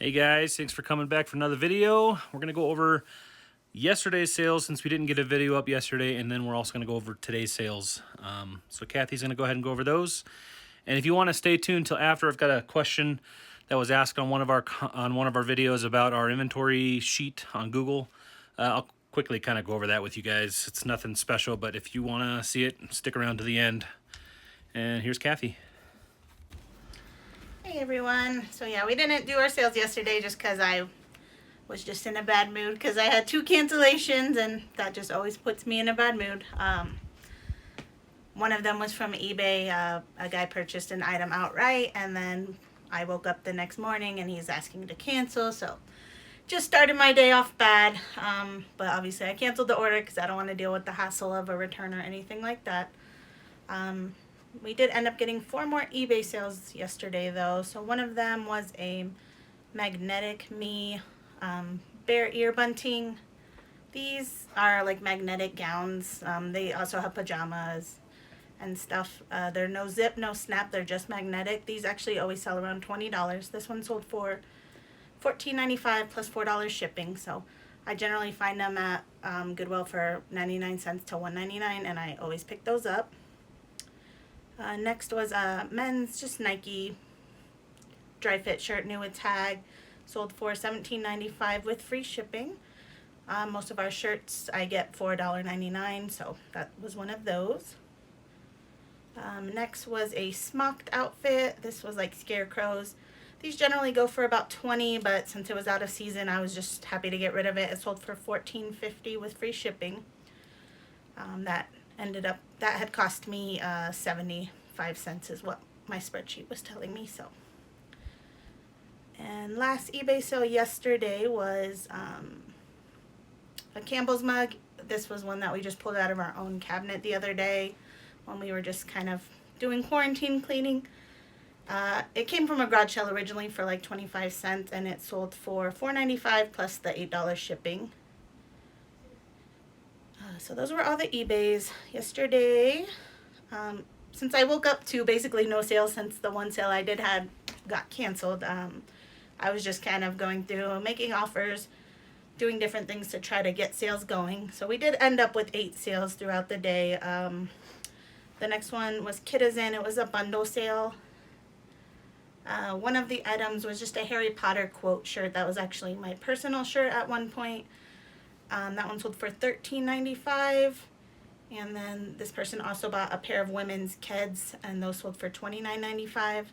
Hey guys, thanks for coming back for another video. We're going to go over yesterday's sales since we didn't get a video up yesterday, and then we're also going to go over today's sales. So Kathy's going to go ahead and go over those. And if you want to stay tuned till after, I've got a question that was asked on one of our videos about our inventory sheet on Google. I'll quickly kind of go over that with you guys. It's nothing special, but if you want to see it, stick around to the end. And here's Kathy. Hey everyone. So yeah, we didn't do our sales yesterday just because I was just in a bad mood because I had 2 cancellations, and that just always puts me in a bad mood. One of them was from eBay. A guy purchased an item outright, and then I woke up the next morning and he's asking to cancel. So just started my day off bad. But obviously I canceled the order because I don't want to deal with the hassle of a return or anything like that. We did end up getting 4 more eBay sales yesterday though. So one of them was a magnetic me bear ear bunting. These are like magnetic gowns. They also have pajamas and stuff. They're no zip, no snap. They're just magnetic. These actually always sell around $20. This one sold for $14.95 plus $4 shipping. So I generally find them at Goodwill for 99 cents to $1.99, and I always pick those up. Next was a men's just Nike dry fit shirt, new with tag, sold for $17.95 with free shipping. Most of our shirts I get for $1.99, so that was one of those. Next was a smocked outfit. This was like scarecrows. These generally go for about $20, but since it was out of season, I was just happy to get rid of it. It sold for $14.50 with free shipping. That had cost me 75 cents is what my spreadsheet was telling me. So, and last eBay sale yesterday was a Campbell's mug. This was one that we just pulled out of our own cabinet the other day when we were just kind of doing quarantine cleaning. It came from a garage sale originally for like 25 cents, and it sold for $4.95 plus the $8 shipping. So those were all the eBays yesterday. Since I woke up to basically no sales since the one sale I did had got canceled, I was just kind of going through making offers, doing different things to try to get sales going. So we did end up with 8 sales throughout the day. The next one was Kitazen. It was a bundle sale. One of the items was just a Harry Potter quote shirt. That was actually my personal shirt at one point. That one sold for $13.95. And then this person also bought a pair of women's Keds, and those sold for $29.95.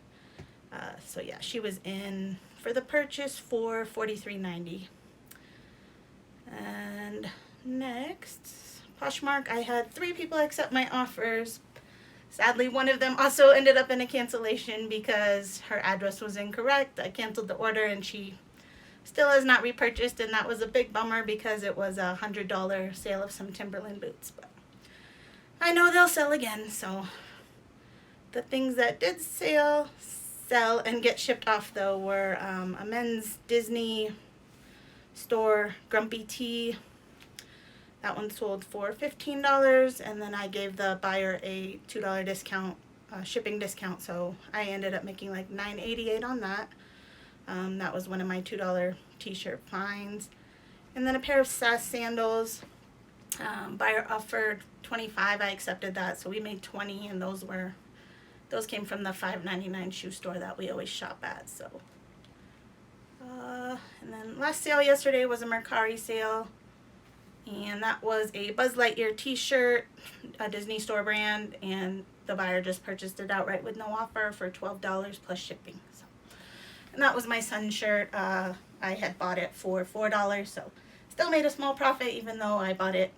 So yeah, she was in for the purchase for $43.90. And next, Poshmark, I had 3 people accept my offers. Sadly, one of them also ended up in a cancellation because her address was incorrect. I canceled the order and she still has not repurchased, and that was a big bummer because it was a $100 sale of some Timberland boots. But I know they'll sell again. So the things that did sell and get shipped off though were a men's Disney store Grumpy Tee. That one sold for $15, and then I gave the buyer a $2 discount, shipping discount, so I ended up making like $9.88 on that. That was one of my $2 t-shirt finds. And then a pair of SAS sandals. Buyer offered $25. I accepted that, so we made $20, and those came from the $5.99 shoe store that we always shop at. So, and then last sale yesterday was a Mercari sale, and that was a Buzz Lightyear t-shirt, a Disney store brand, and the buyer just purchased it outright with no offer for $12 plus shipping. So, and that was my son's shirt. I had bought it for $4, so still made a small profit even though I bought it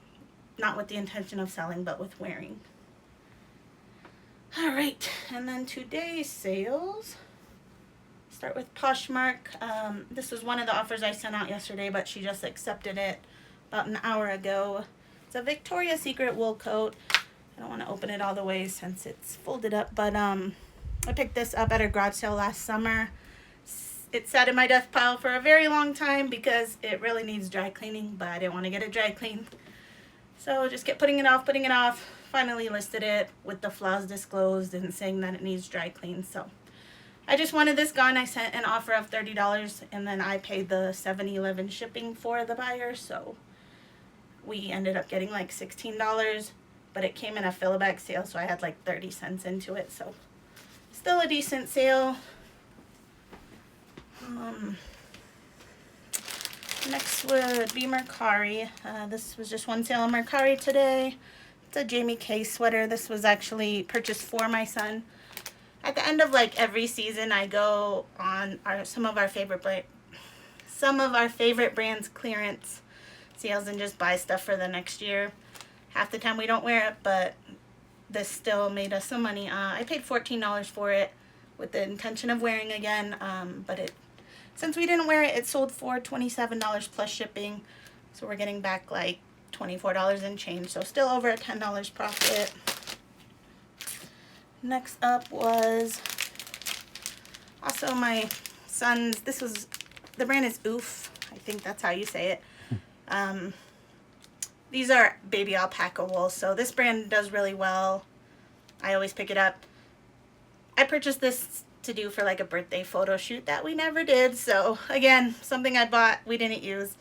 not with the intention of selling but with wearing. Alright, and then today's sales. Start with Poshmark. This was one of the offers I sent out yesterday, but she just accepted it about an hour ago. It's a Victoria's Secret wool coat. I don't want to open it all the way since it's folded up, but I picked this up at a garage sale last summer. It sat in my death pile for a very long time because it really needs dry cleaning, but I didn't want to get it dry cleaned. So just kept putting it off. Finally listed it with the flaws disclosed and saying that it needs dry clean. So I just wanted this gone. I sent an offer of $30 and then I paid the 7-Eleven shipping for the buyer. So we ended up getting like $16, but it came in a fill a bag sale. So I had like 30 cents into it. So still a decent sale. Next would be Mercari. This was just one sale on Mercari today. It's a Jamie K sweater. This was actually purchased for my son. At the end of like every season, I go on some of our favorite brands clearance sales and just buy stuff for the next year. Half the time we don't wear it, but this still made us some money. I paid $14 for it with the intention of wearing again, but since we didn't wear it, it sold for $27 plus shipping. So we're getting back like $24 and change. So still over a $10 profit. Next up was also my son's. The brand is Oof. I think that's how you say it. These are baby alpaca wool. So this brand does really well. I always pick it up. I purchased this to do for like a birthday photo shoot that we never did. So again, something I bought, we didn't use.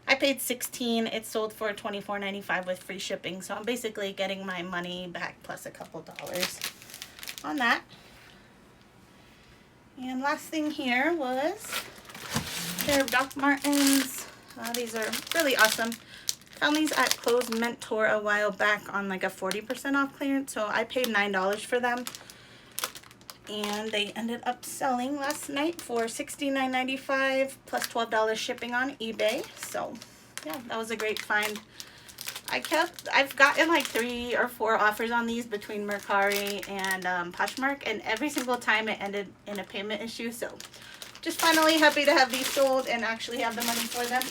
I paid $16. It sold for $24.95 with free shipping. So I'm basically getting my money back plus a couple dollars on that. And last thing here was a pair of Doc Martens. These are really awesome. Found these at Clothes Mentor a while back on like a 40% off clearance. So I paid $9 for them. And they ended up selling last night for $69.95 plus $12 shipping on eBay. So yeah, that was a great find. I've gotten like 3 or 4 offers on these between Mercari and Poshmark, and every single time it ended in a payment issue. So just finally happy to have these sold and actually have the money for them.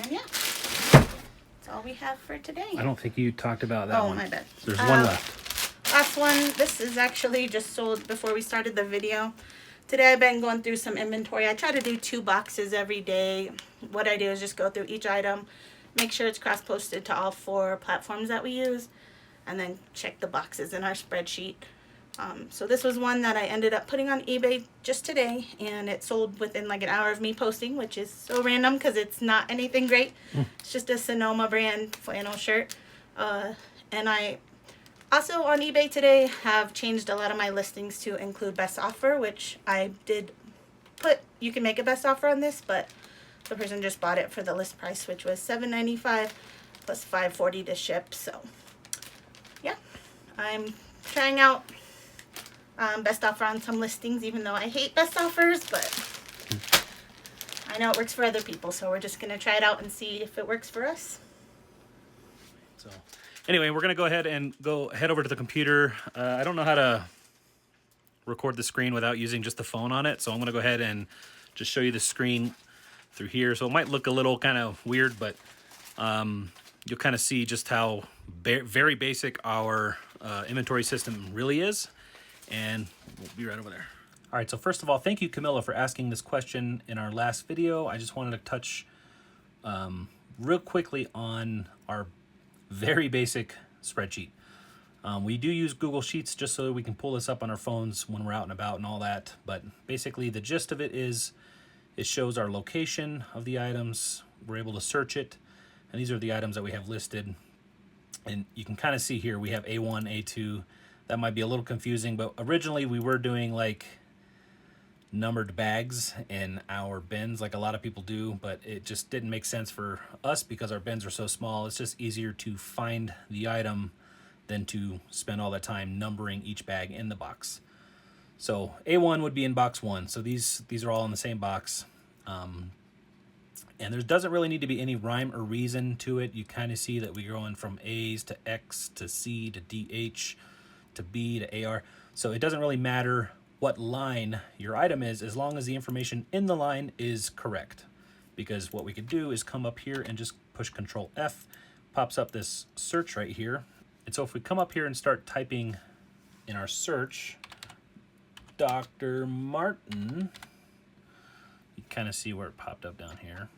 And yeah, that's all we have for today. I don't think you talked about that one. Oh, my bad. There's one left. Last one, this is actually just sold before we started the video. Today I've been going through some inventory. I try to do 2 boxes every day. What I do is just go through each item, make sure it's cross-posted to all 4 platforms that we use, and then check the boxes in our spreadsheet. So this was one that I ended up putting on eBay just today, and it sold within like an hour of me posting, which is so random because it's not anything great. It's just a Sonoma brand flannel shirt. And I also on eBay today have changed a lot of my listings to include best offer, which I did put, you can make a best offer on this, but the person just bought it for the list price, which was $7.95 plus $5.40 to ship. So yeah, I'm trying out best offer on some listings, even though I hate best offers, but I know it works for other people, so we're just going to try it out and see if it works for us. So anyway, we're going to go ahead and head over to the computer. I don't know how to record the screen without using just the phone on it, so I'm going to go ahead and just show you the screen through here. So it might look a little kind of weird, but you'll kind of see just how very basic our inventory system really is, and we'll be right over there. All right, so first of all, thank you, Camilla, for asking this question in our last video. I just wanted to touch real quickly on our very basic spreadsheet. We do use Google Sheets just so that we can pull this up on our phones when we're out and about and all that, but basically the gist of it is it shows our location of the items. We're able to search it, and these are the items that we have listed. And you can kind of see here we have A1, A2. That might be a little confusing, but originally we were doing like numbered bags in our bins like a lot of people do, but it just didn't make sense for us because our bins are so small. It's just easier to find the item than to spend all that time numbering each bag in the box. So A1 would be in box 1. So these are all in the same box. And there doesn't really need to be any rhyme or reason to it. You kind of see that we're going from A's to X to C to DH to B to AR. So it doesn't really matter what line your item is as long as the information in the line is correct. Because what we could do is come up here and just push Control F, pops up this search right here. And so if we come up here and start typing in our search, Dr. Martin, you kind of see where it popped up down here.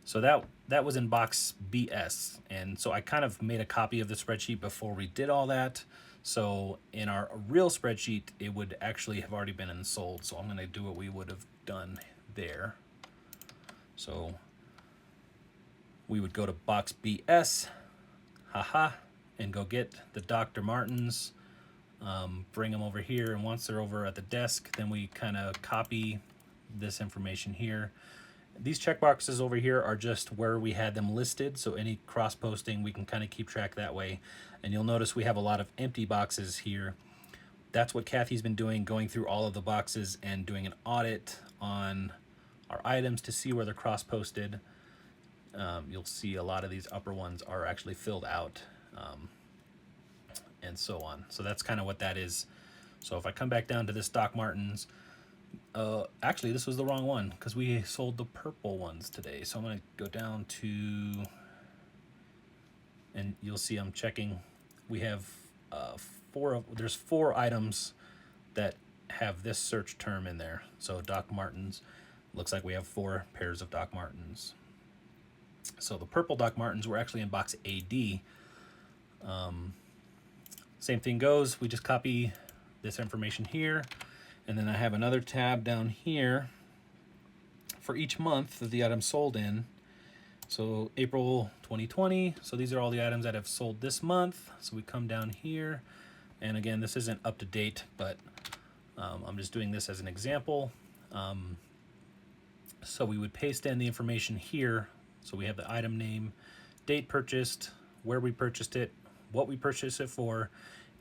So that was in box BS. And so I kind of made a copy of the spreadsheet before we did all that. So in our real spreadsheet, it would actually have already been sold. So I'm going to do what we would have done there. So we would go to box BS, haha, and go get the Dr. Martens, bring them over here. And once they're over at the desk, then we kind of copy this information here. These checkboxes over here are just where we had them listed, so any cross-posting we can kind of keep track that way. And you'll notice we have a lot of empty boxes here. That's what Kathy's been doing, going through all of the boxes and doing an audit on our items to see where they're cross-posted. You'll see a lot of these upper ones are actually filled out, and so on. So that's kind of what that is. So if I come back down to this Doc Martens, actually this was the wrong one because we sold the purple ones today. So I'm going to go down to, and you'll see I'm checking. We have there's 4 items that have this search term in there. So Doc Martens, looks like we have 4 pairs of Doc Martens. So the purple Doc Martens were actually in box AD. Same thing goes, we just copy this information here. And then I have another tab down here for each month that the item sold in. So April 2020. So these are all the items that have sold this month. So we come down here. And again, this isn't up to date, but I'm just doing this as an example. So we would paste in the information here. So we have the item name, date purchased, where we purchased it, what we purchased it for,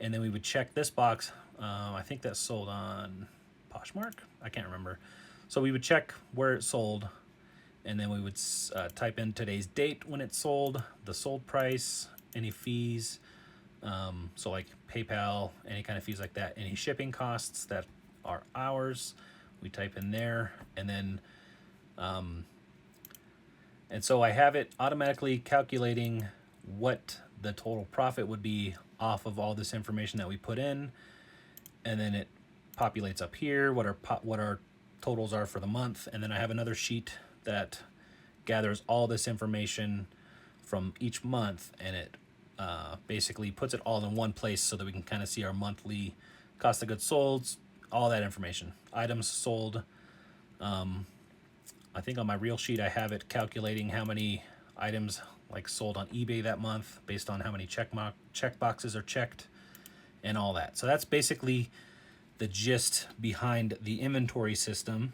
and then we would check this box. I think that's sold on Poshmark? I can't remember. So we would check where it sold, and then we would type in today's date when it sold, the sold price, any fees, so like PayPal, any kind of fees like that, any shipping costs that are ours, we type in there, and then and so I have it automatically calculating what the total profit would be off of all this information that we put in, and then it populates up here what our totals are for the month. And then I have another sheet that gathers all this information from each month, and it basically puts it all in one place so that we can kind of see our monthly cost of goods sold, all that information, items sold. I think on my real sheet I have it calculating how many items like sold on eBay that month based on how many check boxes are checked and all that. So that's basically the gist behind the inventory system.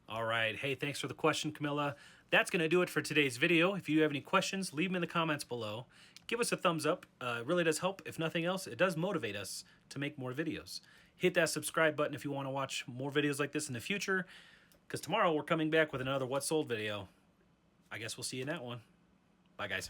All right. Hey, thanks for the question, Camilla. That's going to do it for today's video. If you have any questions, leave them in the comments below. Give us a thumbs up. It really does help. If nothing else, it does motivate us to make more videos. Hit that subscribe button if you want to watch more videos like this in the future, because tomorrow we're coming back with another What Sold video. I guess we'll see you in that one. Bye, guys.